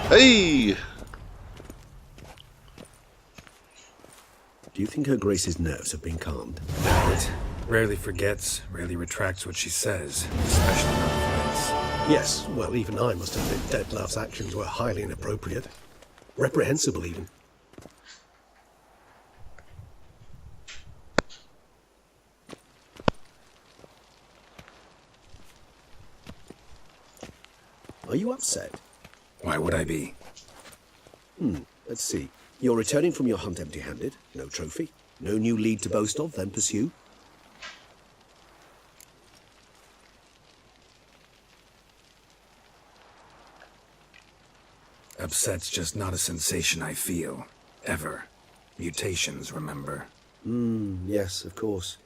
Hey! Do you think Her Grace's nerves have been calmed? It rarely forgets, rarely retracts what she says, especially on fights. Yes, well, even I must admit Detlaf's actions were highly inappropriate. Reprehensible, even. Are you upset? Why would I be? Let's see. You're returning from your hunt empty-handed. No trophy. No new lead to boast of, then pursue. Upset's just not a sensation I feel. Ever. Mutations, remember? Yes, of course.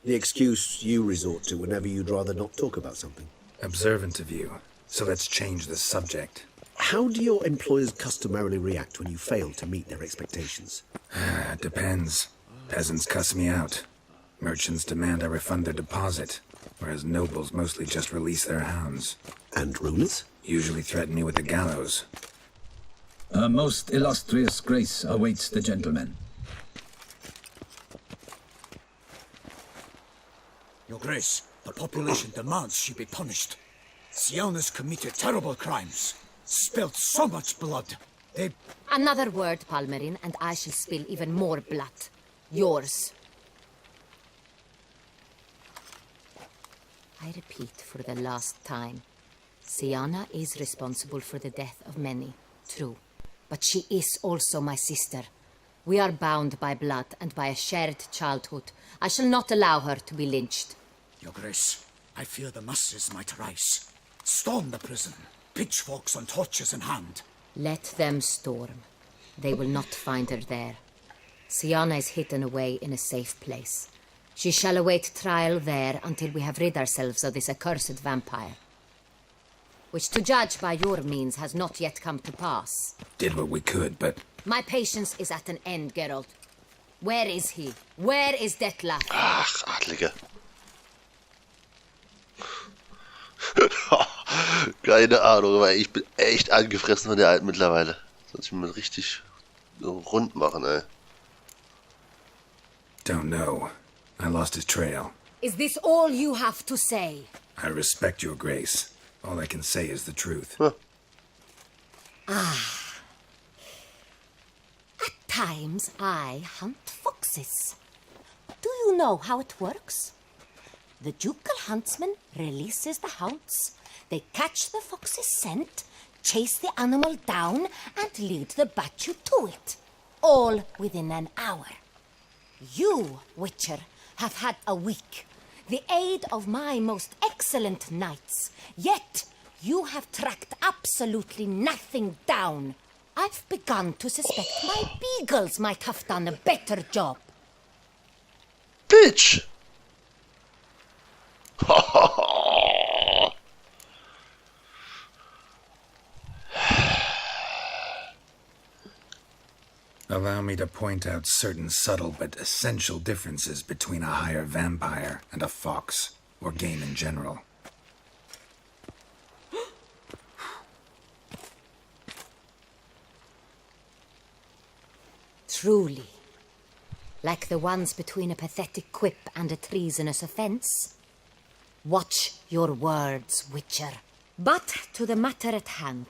The excuse you resort to whenever you'd rather not talk about something. Observant of you. So let's change the subject. How do your employers customarily react when you fail to meet their expectations? Depends. Peasants cuss me out. Merchants demand I refund their deposit, whereas nobles mostly just release their hounds. And rulers? Usually threaten me with the gallows. A most illustrious grace awaits the gentleman. Your Grace, the population demands she be punished. Siona's committed terrible crimes. Spilt so much blood. They... Another word, Palmerin, and I shall spill even more blood. Yours. I repeat for the last time. Siana is responsible for the death of many, true. But she is also my sister. We are bound by blood and by a shared childhood. I shall not allow her to be lynched. Your Grace, I fear the masses might rise. Storm the prison, pitchforks and torches in hand. Let them storm. They will not find her there. Siana is hidden away in a safe place. She shall await trial there until we have rid ourselves of this accursed vampire. Which, to judge by your means, has not yet come to pass. Did what we could, but... My patience is at an end, Geralt. Where is he? Where is Detlaf? Ach, Adlige. Keine Ahnung, weil ich bin echt angefressen von der Alten mittlerweile. Sonst will man richtig rund machen, ey. Don't know. I lost his trail. Is this all you have to say? I respect your grace. All I can say is the truth. Huh. At times, I hunt foxes. Do you know how it works? The ducal huntsman releases the hounds. They catch the fox's scent, chase the animal down, and lead the battue to it. All within an hour. You, Witcher, have had a week. The aid of my most excellent knights. Yet, you have tracked absolutely nothing down. I've begun to suspect my beagles might have done a better job. Bitch! Allow me to point out certain subtle but essential differences between a higher vampire and a fox, or game in general. Truly. Like the ones between a pathetic quip and a treasonous offense. Watch your words, Witcher. But to the matter at hand.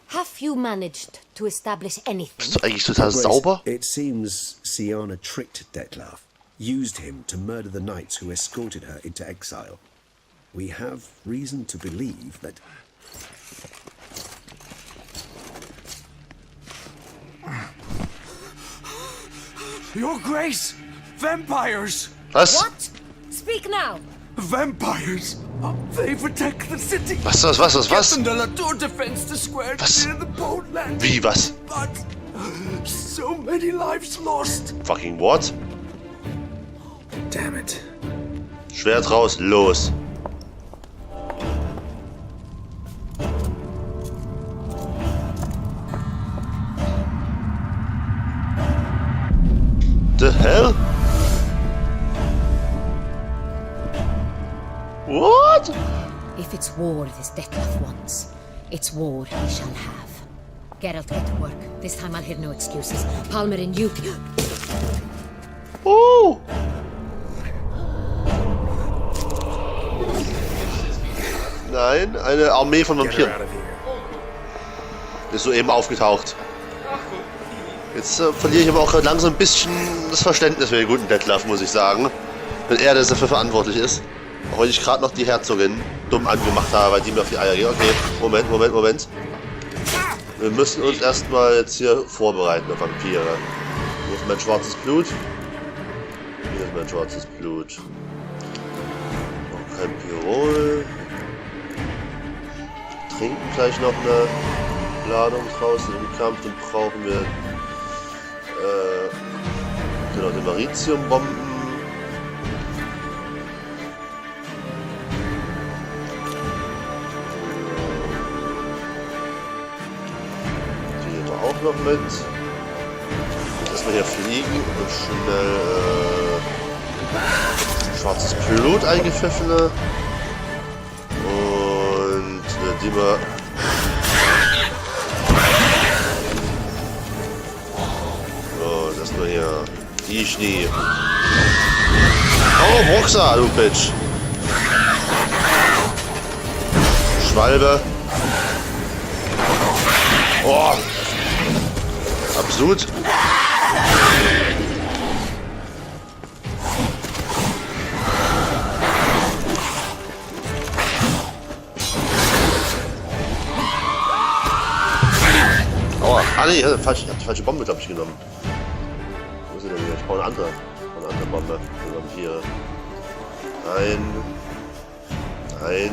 Have you managed to establish anything? Bist du eigentlich total sauber? It seems Siana tricked Detlaf, used him to murder the knights who escorted her into exile. We have reason to believe that... Your Grace! Vampires! Was? What? Speak now! Vampires! They protect the city! Was? Captain de la Tour defends the square Was? near the boat landing. Wie, was? But so many lives lost. Fucking what? Damn it. Schwert raus, los! The hell? What? If it's war this Detlaf wants, it's war he shall have. Geralt, get to work. This time I'll hear no excuses. Palmer and you... Oh! Nein, eine Armee von Get her Vampiren. out of here. Ist soeben aufgetaucht. Jetzt verliere ich aber auch langsam ein bisschen das Verständnis für den guten Detlaf, muss ich sagen. Wenn er das dafür verantwortlich ist. Auch wenn ich gerade noch die Herzogin dumm angemacht habe, weil die mir auf die Eier geht. Okay, Moment. Wir müssen uns erstmal jetzt hier vorbereiten auf Vampire. Hier ist mein schwarzes Blut. Hier ist mein schwarzes Blut. Noch kein Pirol. Trinken gleich noch eine Ladung draußen im Kampf. Den brauchen wir. Genau, die Maritiumbomben. Die nehmen wir auch noch mit. Erstmal hier fliegen und schnell schwarzes Blut eingepfiffen. Und die wir. So, das nur hier. Die Schnee. Oh, Boxer, du Bitch. Schwalbe. Oh. Absolut. Aua. Ah, nee, ich habe die falsche Bombe, glaube ich, genommen. Wo ist sie denn hier? Ich brauche eine andere Bombe. Die Vampire. Ein.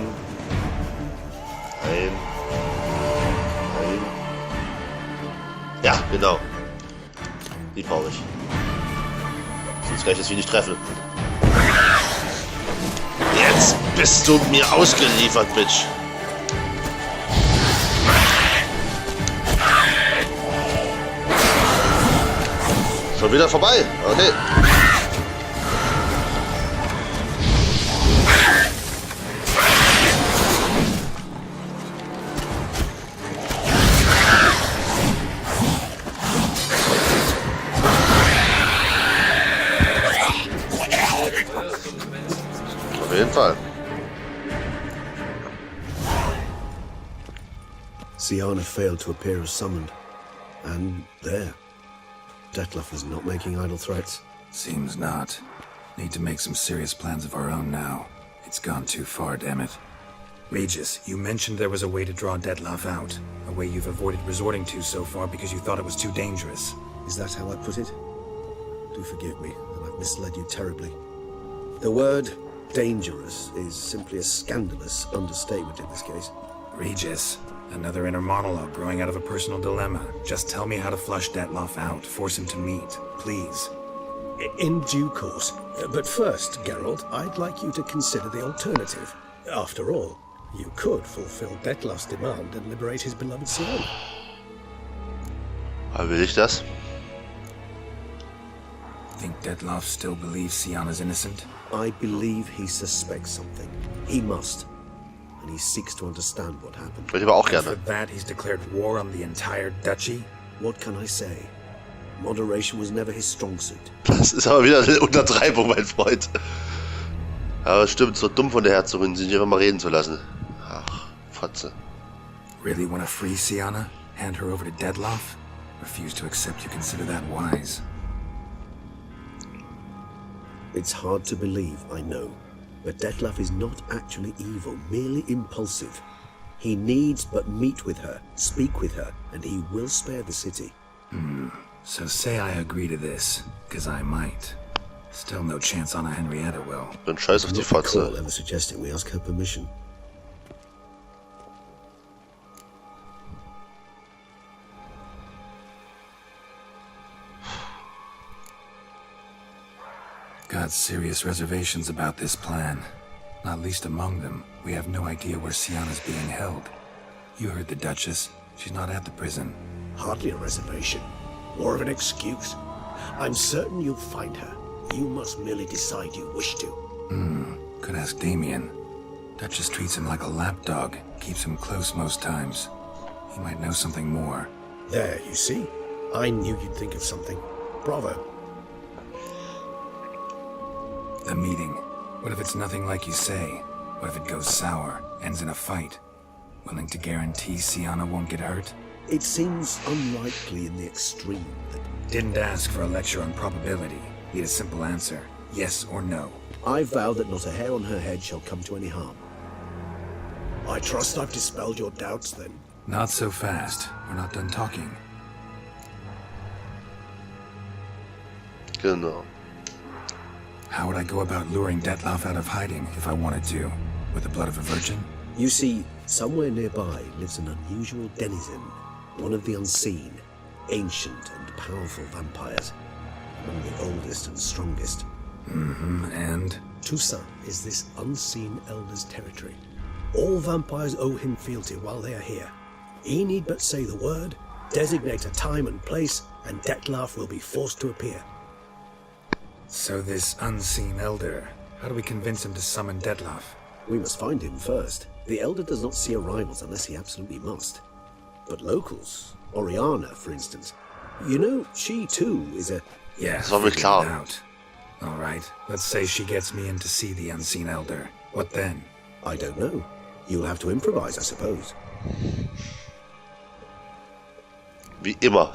Ja, genau. Die brauche ich. Sonst kann ich das Vieh nicht treffen. Jetzt bist du mir ausgeliefert, Bitch. Schon wieder vorbei. Okay. Auf jeden Fall. Siana failed to appear as summoned. And there. Detlaf is not making idle threats. Seems not. Need to make some serious plans of our own now. It's gone too far, damn it. Regis, you mentioned there was a way to draw Detlaf out. A way you've avoided resorting to so far because you thought it was too dangerous. Is that how I put it? Do forgive me that I've misled you terribly. The word dangerous is simply a scandalous understatement in this case. Regis, another inner monologue growing out of a personal dilemma. Just tell me how to flush Detlaf out. Force him to meet, please. In due course. But first, Geralt, I'd like you to consider the alternative. After all, you could fulfill Detlaf's demand and liberate his beloved Siana. Will ich das? Think Detlaf still believes Siana's innocent? I believe he suspects something. He must. And he seeks to understand what happened. Würde ich aber auch And for gerne. that, he's declared war on the entire duchy? What can I say? Moderation was never his strong suit. Das ist aber wieder eine Untertreibung, mein Freund. Aber stimmt, so dumm von der Herzogin, sie nicht einfach mal reden zu lassen. Ach, Fotze. Really want to free Siana? Hand her over to Detlaf? Refuse to accept you consider that wise. It's hard to believe, I know. But Detlaf is not actually evil, merely impulsive. He needs but meet with her, speak with her, and he will spare the city. So say I agree to this, because I might. Still no chance Anna Henrietta will. Dann scheiß auf die Not recall Fotze. ever suggesting we ask her permission. Got serious reservations about this plan. Not least among them, we have no idea where Siana's being held. You heard the Duchess. She's not at the prison. Hardly a reservation. More of an excuse. I'm certain you'll find her. You must merely decide you wish to. Could ask Damien. Duchess treats him like a lapdog. Keeps him close most times. He might know something more. There, you see? I knew you'd think of something. Bravo. The meeting. What if it's nothing like you say? What if it goes sour, ends in a fight? Willing to guarantee Sienna won't get hurt? It seems unlikely in the extreme that... Didn't ask for a lecture on probability. Need a simple answer. Yes or no. I vow that not a hair on her head shall come to any harm. I trust I've dispelled your doubts, then. Not so fast. We're not done talking. Genau. How would I go about luring Detlaf out of hiding if I wanted to? With the blood of a virgin? You see, somewhere nearby lives an unusual denizen, one of the unseen, ancient and powerful vampires, among the oldest and strongest. And? Toussaint is this unseen elder's territory. All vampires owe him fealty while they are here. He need but say the word, designate a time and place, and Detlaf will be forced to appear. So this unseen elder, how do we convince him to summon Detlaf? We must find him first. The elder does not see arrivals unless he absolutely must. But locals, Oriana, for instance, you know, she too is a... Yeah, Das war mir figure it klar. out. All right, let's say she gets me in to see the unseen elder. What then? I don't know. You'll have to improvise, I suppose. Wie immer.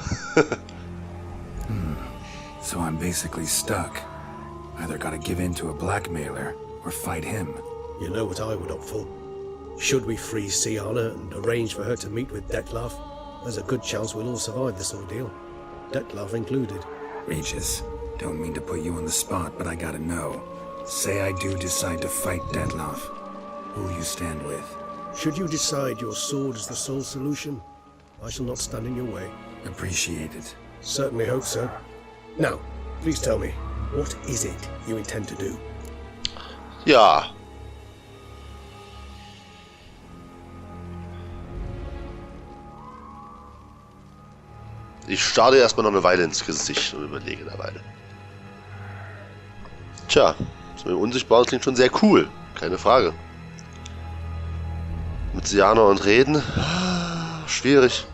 So I'm basically stuck. Either gotta give in to a blackmailer or fight him. You know what I would opt for. Should we free Sienna and arrange for her to meet with Detlaf, there's a good chance we'll all survive this ordeal. Detlaf included. Regis, don't mean to put you on the spot, but I gotta know. Say I do decide to fight Detlaf. Who'll you stand with? Should you decide your sword is the sole solution, I shall not stand in your way. Appreciate it. Certainly hope so. Now, please tell me, what is it you intend to do? Ja. Ich starre erstmal noch eine Weile ins Gesicht und überlege eine Weile. Tja, das mit dem Unsichtbaren klingt schon sehr cool. Keine Frage. Mit Sienna und reden? Schwierig.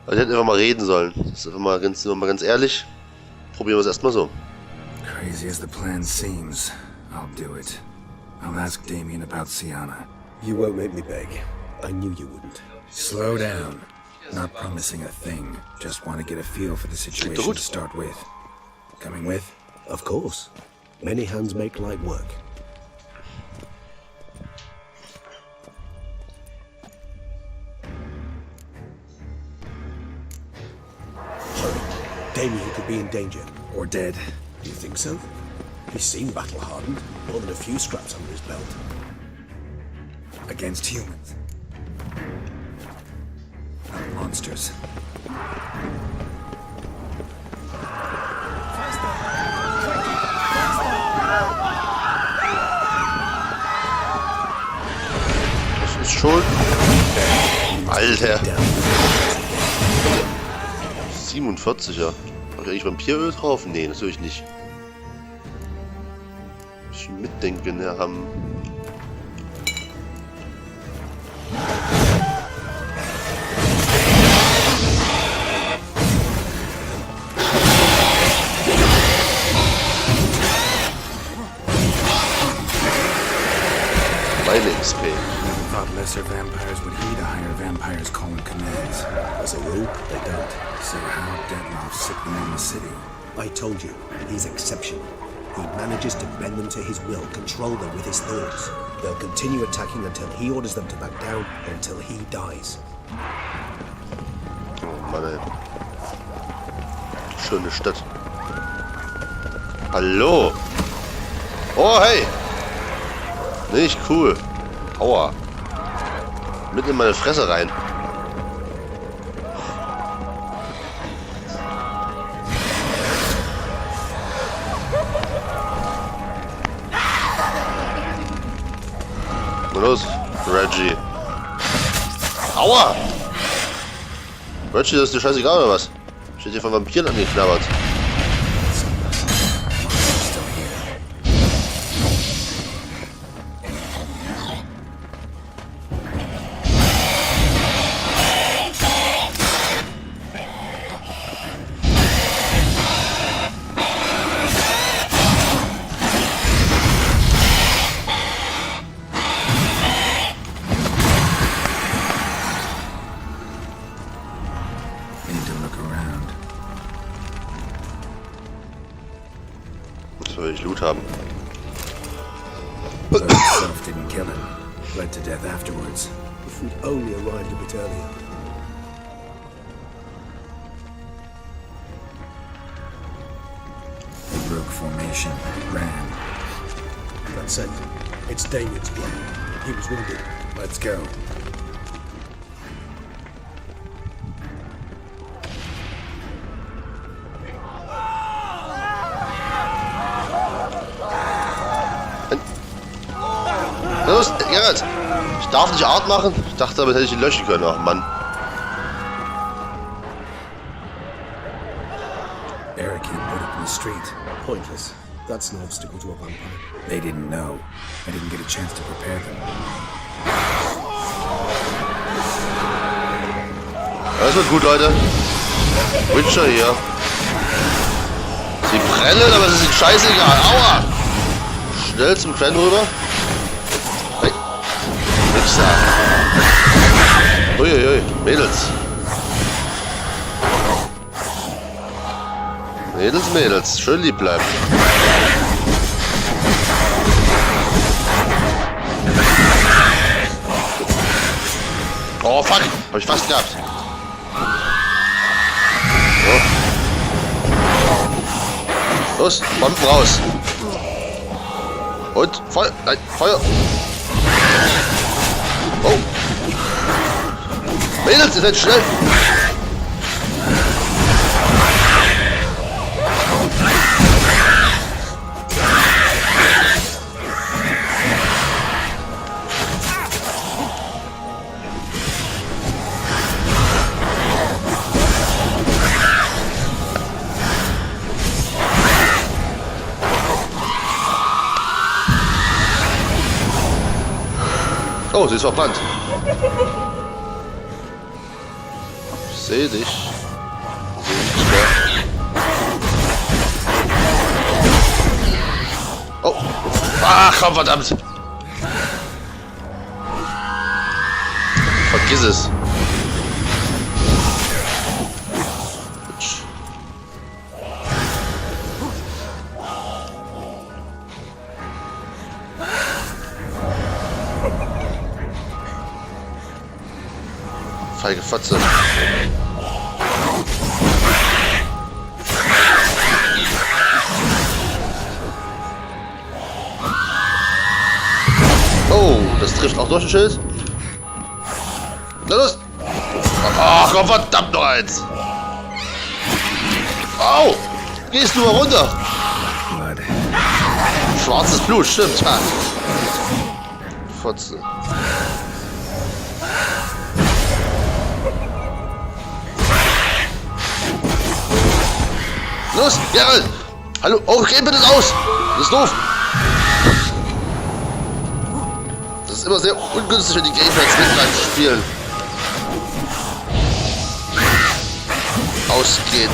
Aber die hätten einfach mal reden sollen. Das ist einfach mal ganz ehrlich. Probieren wir es erstmal so. Crazy as the plan seems, I'll do it. I'll ask Damien about Sienna. You won't make me beg. I knew you wouldn't. Slow down. Not promising a thing. Just want to get a feel for the situation to start with. Coming with? Of course. Many hands make light work. Hurry. Damien could be in danger. Or dead. Do you think so? He's seen battle-hardened. More than a few scraps under his belt. Against humans. Not monsters. Das ist schon... Alter. 47er. Habe ich eigentlich Vampiröl drauf? Nee, natürlich nicht. Bisschen mitdenken haben. Meine XP. Never thought lesser vampires would heed a higher vampire's call and commands. As a rule, they don't. So how Detlaf sick them in the city? I told you, he's exceptional. He manages to bend them to his will, control them with his thoughts. They'll continue attacking until he orders them to back down, or until he dies. Oh Mann, ey. Schöne Stadt. Hallo. Oh, hey. Nicht cool. Aua. Mitten in meine Fresse rein. Na los, Reggie. Aua! Reggie, das ist dir scheißegal oder was? Steht hier von Vampiren angeknabbert. wenig Loot haben. Though himself didn't kill him, bled to death afterwards. If we'd only arrived a bit earlier. They broke formation, ran. That's it. It's Damien's blood. He was wounded. Let's go. Los, Gerrit! Ich darf nicht Art machen? Ich dachte, damit hätte ich ihn löschen können. Ach Mann. Barricade put up in the street. Pointless. That's no obstacle to a vampire. They didn't know. I didn't get a chance to prepare them. Das wird gut, Leute. Witcher hier. Sie brennen, aber es ist scheißegal. Aua! Schnell zum Fan rüber. Hey. Wichser. Uiuiui, Mädels. Mädels, schön lieb bleiben. Oh fuck, hab ich fast gehabt. So. Los, Bomben raus. Und Feuer, nein, Feuer. Oh. Mädels, ihr seid schnell. Oh, sie ist verbrannt. Ich sehe dich. Ich sehe dich nicht mehr. Oh. Ach, komm, verdammt. Vergiss es. Feige Fotze. Oh, das trifft auch durch den Schild. Na los! Ach komm, verdammt noch eins! Au! Gehst du mal runter! Blood. Schwarzes Blut, stimmt. Ha. Fotze. Los, Geralt! Hallo, oh, geh bitte raus! Das ist doof! Das ist immer sehr ungünstig, wenn die Gamepads mit reinspielen. Ausgehen.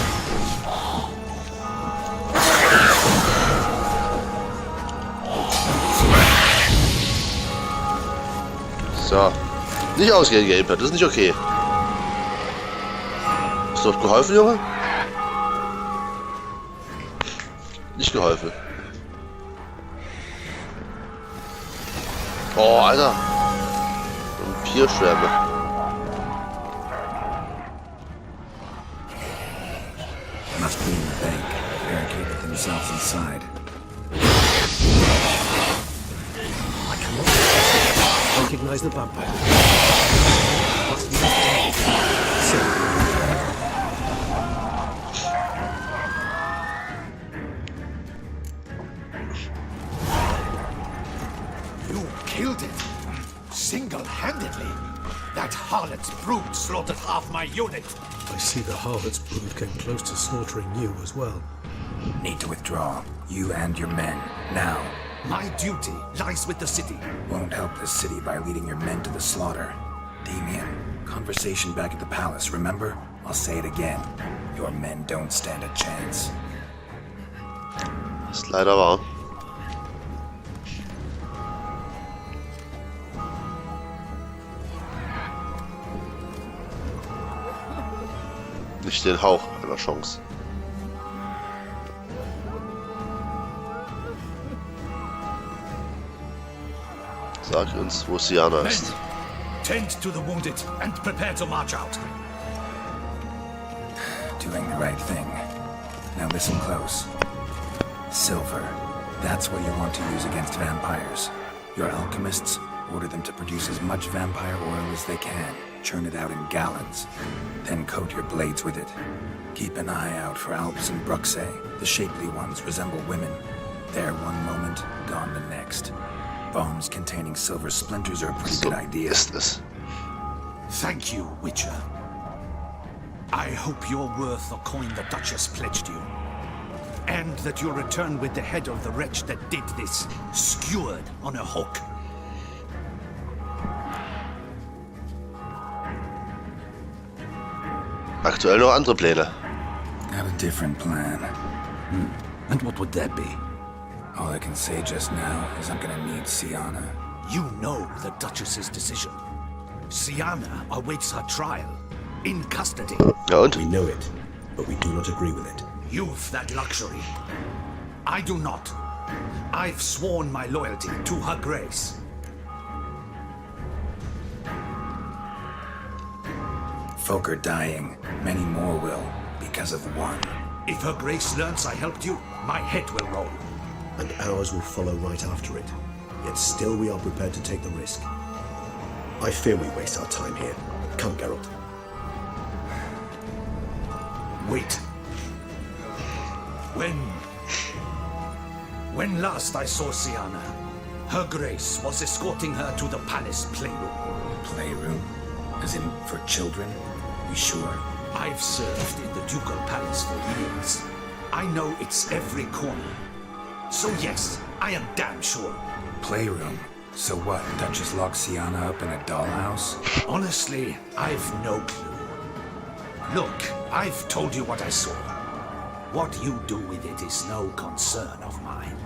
So. Nicht ausgehen, Gamepad, das ist nicht okay. Ist dort geholfen, Junge? Nicht geholfen. Oh, Alter. Vampirschwärme. Must be in the bank. Barricaded themselves inside. I cannot recognize the vampire. Must be You killed it. Single-handedly. That harlot's brood slaughtered half my unit. I see the harlot's brood came close to slaughtering you as well. Need to withdraw. You and your men. Now. My duty lies with the city. Won't help the city by leading your men to the slaughter. Damien, conversation back at the palace, remember? I'll say it again. Your men don't stand a chance. Ist leider wahr. Nicht den Hauch einer Chance. Sag uns, wo Siana Men, ist. tend to the wounded and prepare to march out. Doing the right thing. Now listen close. Silver. That's what you want to use against vampires. Your alchemists, order them to produce as much vampire oil as they can. Churn it out in gallons. Then coat your blades with it. Keep an eye out for Alps and Bruxae. The shapely ones resemble women. There one moment, gone the next. Bombs containing silver splinters are a pretty good idea. Ist es. Thank you, Witcher. I hope you're worth the coin the Duchess pledged you. And that you'll return with the head of the wretch that did this, skewered on a hook. Aktuell noch andere Pläne. Got a different plan. And what would that be? All I can say just now is I'm gonna need Siana. You know the Duchess's decision. Siana awaits her trial, in custody. Ja und? We know it, but we do not agree with it. You've that luxury. I do not. I've sworn my loyalty to her grace. Folk are dying. Many more will, because of one. If her grace learns I helped you, my head will roll. And ours will follow right after it. Yet still we are prepared to take the risk. I fear we waste our time here. Come, Geralt. Wait. When last I saw Siana, her grace was escorting her to the palace playroom. Playroom? As in, for children? You sure? I've served in the ducal palace for years. I know its every corner. So yes, I am damn sure. Playroom? So what, Duchess locked Siana up in a dollhouse? Honestly, I've no clue. Look, I've told you what I saw. What you do with it is no concern of mine.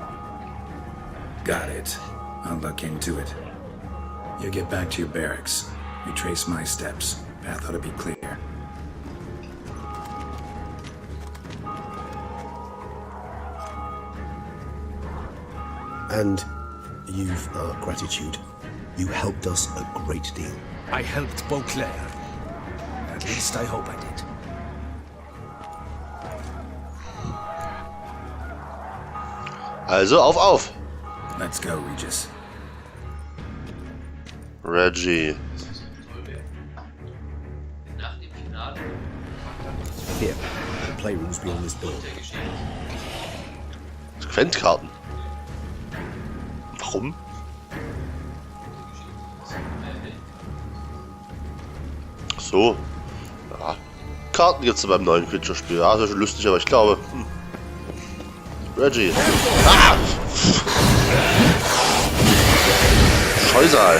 Got it. I'll look into it. You get back to your barracks. Retrace my steps. Path ought to be clear. And you've our gratitude. You helped us a great deal. I helped Beauclair. At least I hope I did. Also auf! Let's go, Regis. Reggie. Here, the playroom's beyond this door. Quentkarten. Warum? So. Ja. Karten gibt's beim neuen Creature-Spiel. Ja, das ist schon lustig, aber ich glaube. Reggie. Ah! Scheusal.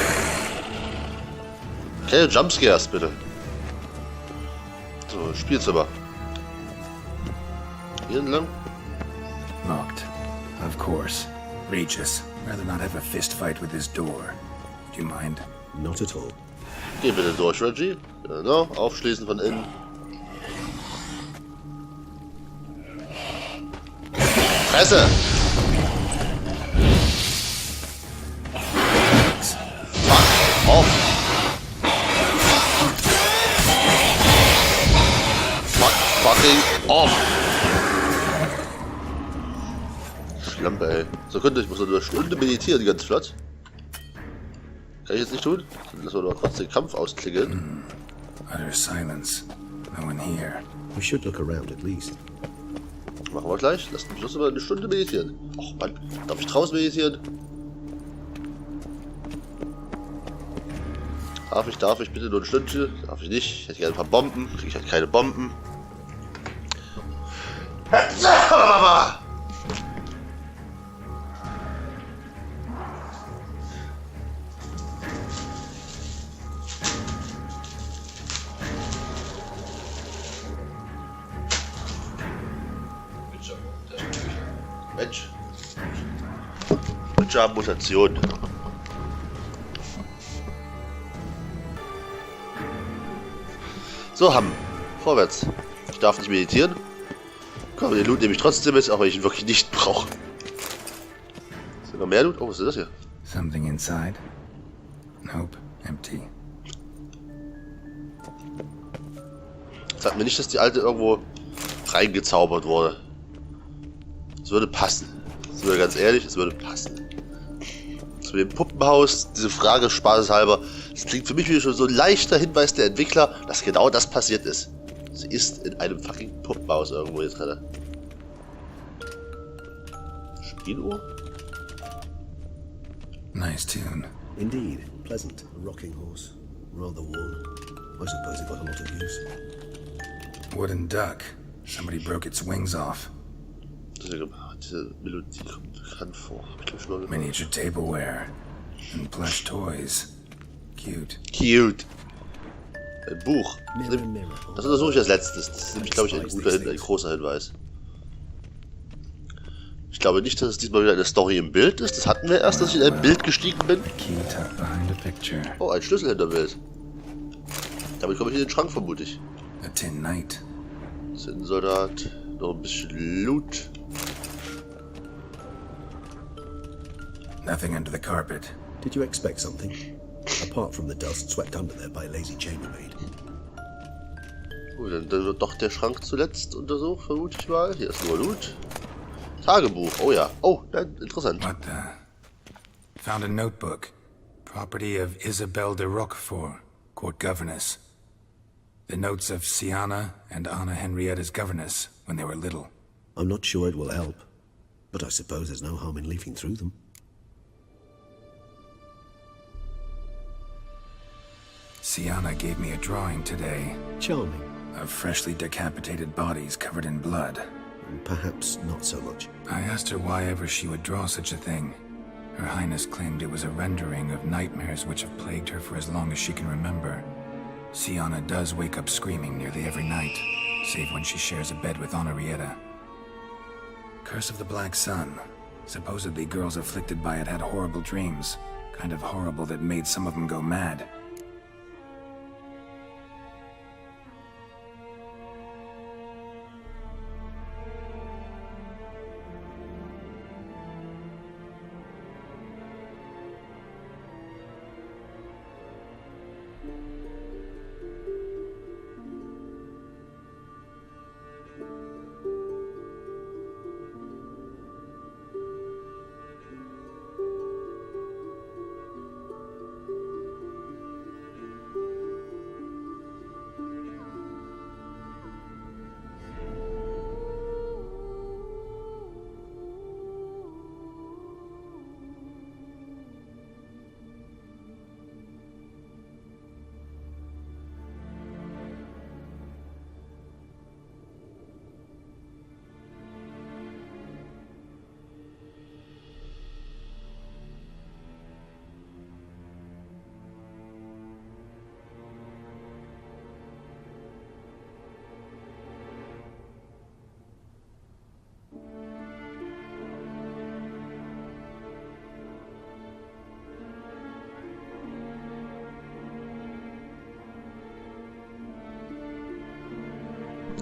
Okay, Jumpscares bitte. So, Spielzimmer. Hier entlang. Locked. Of course. Regis, rather not have a fist fight with this door. Would you mind? Not at all. Geh bitte durch, Reggie. Genau, aufschließen von innen. Fresse! Fuck off! Fucking off! Schlampe, ey. Sekunde, ich muss noch eine Stunde meditieren, ganz flott. Kann ich jetzt nicht tun? Dann lassen wir doch kurz den Kampf ausklingeln. Utter silence. No one here. We should look around at least. Machen wir gleich. Lass mich bloß mal eine Stunde meditieren. Och Mann, darf ich draußen meditieren? Darf ich bitte nur eine Stunde? Darf ich nicht? Ich hätte gerne ein paar Bomben. Kriege ich halt keine Bomben. Mensch. Mutation. So, haben. Vorwärts. Ich darf nicht meditieren. Komm, den Loot nehme ich trotzdem mit, auch wenn ich ihn wirklich nicht brauche. Ist da noch mehr Loot? Oh, was ist das hier? Something inside? Nope, empty. Sagt mir nicht, dass die alte irgendwo reingezaubert wurde. Es würde passen. Das würde ganz ehrlich, es würde passen. Zu dem Puppenhaus, diese Frage spaßeshalber, das klingt für mich wie schon so ein leichter Hinweis der Entwickler, dass genau das passiert ist. Sie ist in einem fucking Puppenhaus irgendwo hier drin. Spieluhr? Nice tune. Indeed, pleasant. A rocking horse. Rather worn. I suppose it got a lot of use. Wooden duck. Somebody broke its wings off. Diese Melodie kommt bekannt vor. Hab ich glaub schon mal gehört. Miniature tableware. And plush toys. Cute. Cute. Ein Buch. Mirror, mirror. Das untersuche ich als letztes. Das ist nämlich, glaube ich, ein guter ein großer Hinweis. Ich glaube nicht, dass es diesmal wieder eine Story im Bild ist. Das hatten wir erst, dass ich in ein Bild gestiegen bin. Key tucked behind a picture. Oh, ein Schlüssel hinter Bild. Damit komme ich in den Schrank, vermute ich. A tin knight. Zinnsoldat. Noch ein bisschen Loot. Nothing under the carpet. Did you expect something? Apart from the dust swept under there by a lazy chambermaid. Gut, dann wird doch der Schrank zuletzt untersucht, vermute ich mal. Hier ist nur Loot. Tagebuch, oh ja. Oh, ja, interessant. What the? Found a notebook. Property of Isabelle de Roquefort, court governess. The notes of Siana and Anna Henrietta's governess when they were little. I'm not sure it will help, but I suppose there's no harm in leafing through them. Siana gave me a drawing today Charming. of freshly decapitated bodies covered in blood. Perhaps not so much. I asked her why ever she would draw such a thing. Her Highness claimed it was a rendering of nightmares which have plagued her for as long as she can remember. Siana does wake up screaming nearly every night, save when she shares a bed with Henrietta. Curse of the Black Sun. Supposedly girls afflicted by it had horrible dreams. Kind of horrible that made some of them go mad.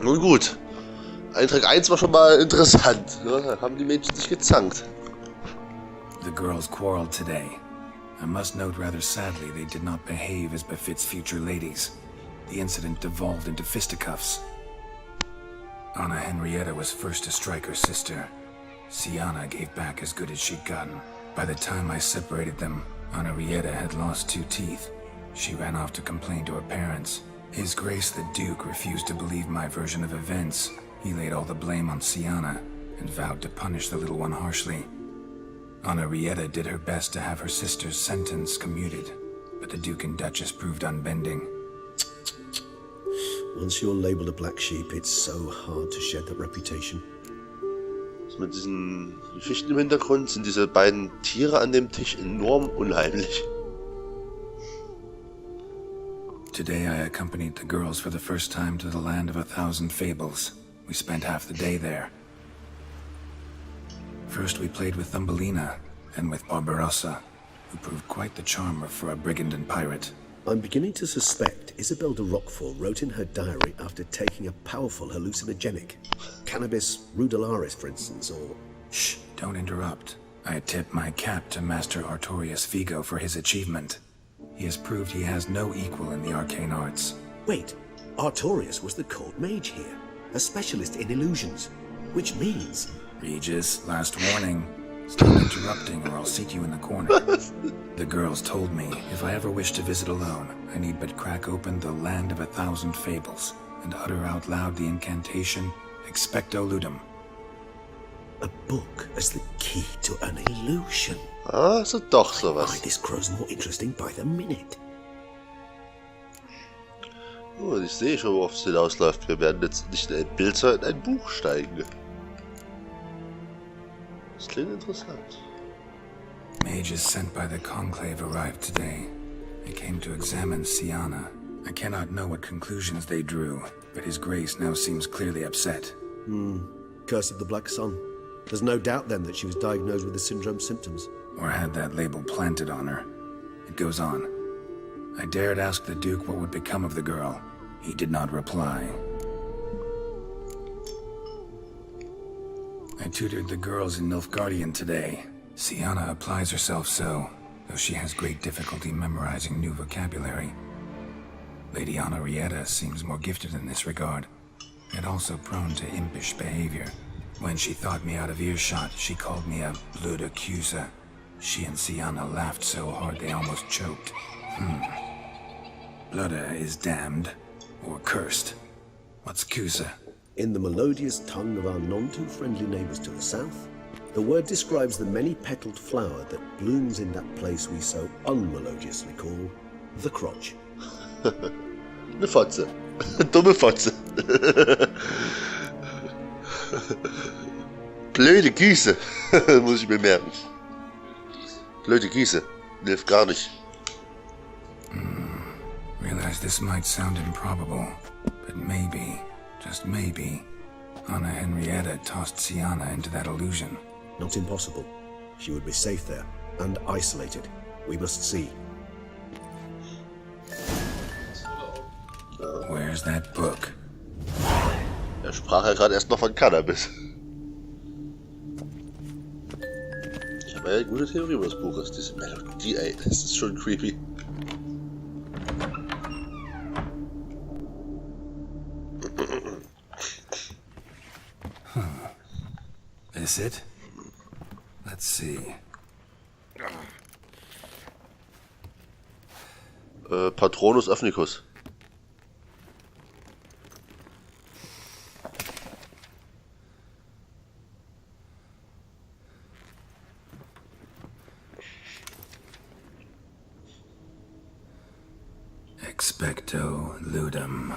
Nun gut. Eintrag 1 war schon mal interessant. Da haben die Menschen sich gezankt. The girls quarreled today. I must note rather sadly they did not behave as befits future ladies. The incident devolved into fisticuffs. Anna Henrietta was first to strike her sister. Siana gave back as good as she'd gotten. By the time I separated them, Henrietta had lost 2 teeth. She ran off to complain to her parents. His Grace the Duke refused to believe my version of events. He laid all the blame on Siana and vowed to punish the little one harshly. Henrietta did her best to have her sister's sentence commuted, but the Duke and Duchess proved unbending. Once you're labeled a black sheep, it's so hard to shed that reputation. Mit diesen Geschichten im Hintergrund sind diese beiden Tiere an dem Tisch enorm unheimlich. Today I accompanied the girls for the first time to the land of 1,000 fables. We spent half the day there. First we played with Thumbelina, and with Barbarossa, who proved quite the charmer for a brigand and pirate. I'm beginning to suspect Isabelle de Roquefort wrote in her diary after taking a powerful hallucinogenic. Cannabis rudelaris, for instance, or... Shh, don't interrupt. I tip my cap to Master Artorius Vigo for his achievement. He has proved he has no equal in the arcane arts. Wait, Artorius was the court mage here, a specialist in illusions, which means... Regis, last warning. Stop interrupting or I'll seat you in the corner. The girls told me if I ever wish to visit alone, I need but crack open the Land of 1,000 Fables and utter out loud the incantation Expecto Ludum. A book as the key to an illusion. Ah, so doch Why, sowas. this grows more interesting by the minute. Oh, ich sehe schon, worauf es hinausläuft. Wir werden jetzt nicht in ein Bild, sondern in ein Buch steigen. Das klingt interessant. Mages sent by the Conclave arrived today. They came to examine Siana. I cannot know what conclusions they drew, but His Grace now seems clearly upset. Curse of the Black Sun. There's no doubt then that she was diagnosed with the syndrome symptoms. Or had that label planted on her. It goes on. I dared ask the Duke what would become of the girl. He did not reply. I tutored the girls in Nilfgaardian today. Siana applies herself so, though she has great difficulty memorizing new vocabulary. Lady Henrietta seems more gifted in this regard, yet also prone to impish behavior. When she thought me out of earshot, she called me a blood accuser. She and Siana laughed so hard they almost choked. Blooda is damned, or cursed. What's Cusa? In the melodious tongue of our none-too-friendly neighbors to the south, the word describes the many-petaled flower that blooms in that place we so unmelodiously call the crotch. Eine Fotze. Dumme Fotze. Blöde Gieße. Muss ich mir merken. Blöde Gieße. Hilft gar nicht. Realize this might sound improbable, but maybe, just maybe, Anna Henrietta tossed Siana into that illusion. Not impossible. She would be safe there, and isolated. We must see. Where's that book? Er sprach ja gerade erst noch von Cannabis. Ich habe ja eine gute Theorie über das Buch. Ist diese Melodie, ey, das ist schon creepy. Is it? Let's see. Patronus Affnicus. Expecto Ludum.